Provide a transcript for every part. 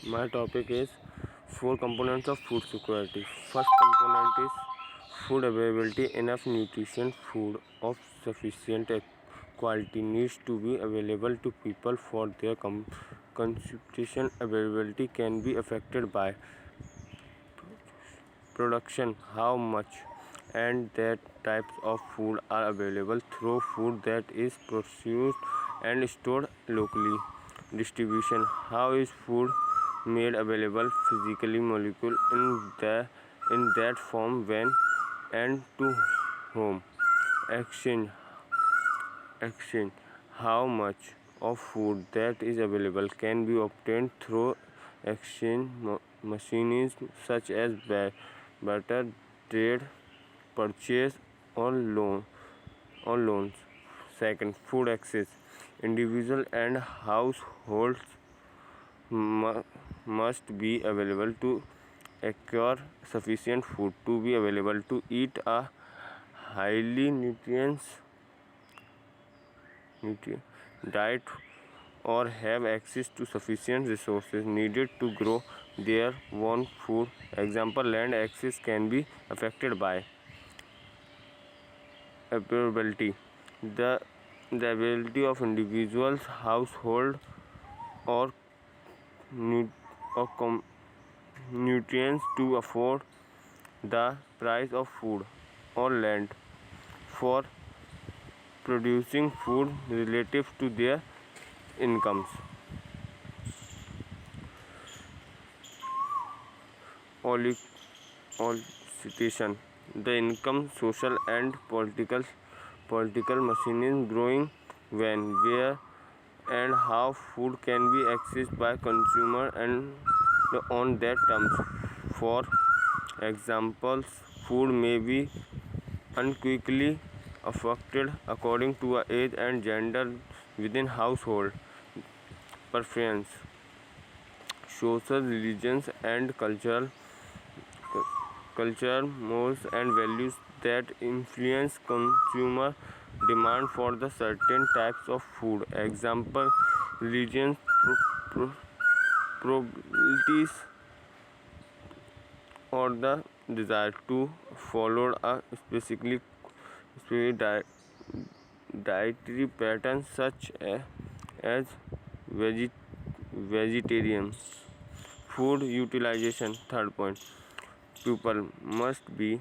My topic is four components of food security. First component is food availability. Enough nutrition food of sufficient quality needs to be available to people for their consumption. Availability can be affected by production, how much and that types of food are available through food that is produced and stored locally. Distribution, how is food made available physically molecule in that form when and to whom. Exchange, how much of food that is available can be obtained through exchange mechanisms such as barter, trade, purchase, or loans. Second, food access. Individual and households must be available to acquire sufficient food to be available to eat a highly nutritious diet or have access to sufficient resources needed to grow their own food. Example, land access can be affected by availability. The ability of individuals, household, or, nutrients to afford the price of food or land for producing food relative to their incomes. Situation. The income, social and political machine growing when, where and how food can be accessed by consumer and on that terms. For examples, food may be unequally affected according to age and gender within household preference, social, religions, and culture, morals, and values that influence consumer demand for the certain types of food. Example, religions, probabilities, or the desire to follow a specific dietary pattern such as vegetarian. Food utilization. Third point, people must be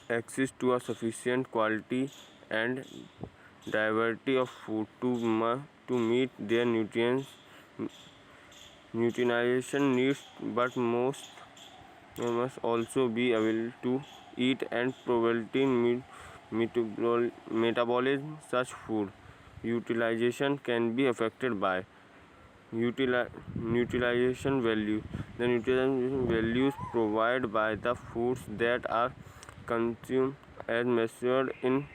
access to a sufficient quality and diversity of food to meet their nutrition needs, but most must also be able to eat and properly metabolism such food. Utilization can be affected by utilization value. The nutrition values provided by the foods that are consumed as measured in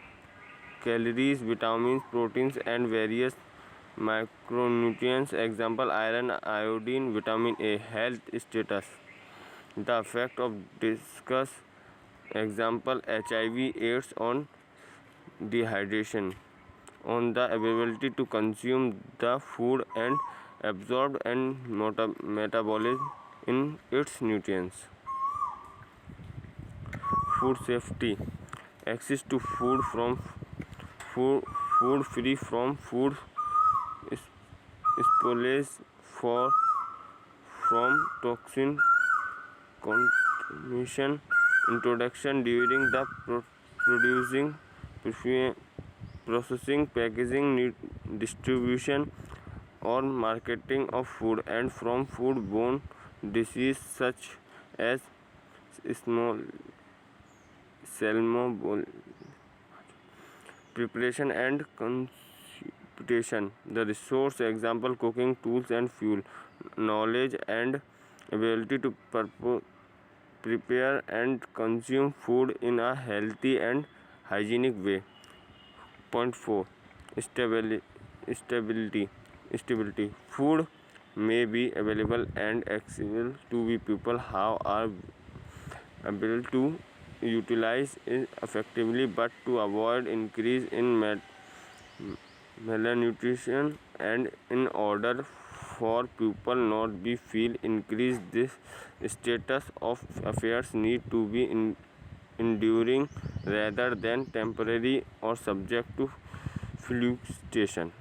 calories, vitamins, proteins, and various micronutrients. Example, iron, iodine, vitamin A. Health status. The effect of discuss. Example, HIV/AIDS on dehydration, on the ability to consume the food and absorb and metabolism in its nutrients. Food safety. Access to food free from food spoilage from toxin contamination, introduction during the producing, processing, packaging, distribution, or marketing of food, and from food-borne diseases such as salmonella. Preparation and consumption. The resource, example, cooking tools and fuel. Knowledge and ability to prepare and consume food in a healthy and hygienic way. Point 4. Stability. Food may be available and accessible to be people how are able to utilize it effectively, but to avoid increase in malnutrition and in order for people not be feel increased. This status of affairs need to be enduring rather than temporary or subject to fluctuation.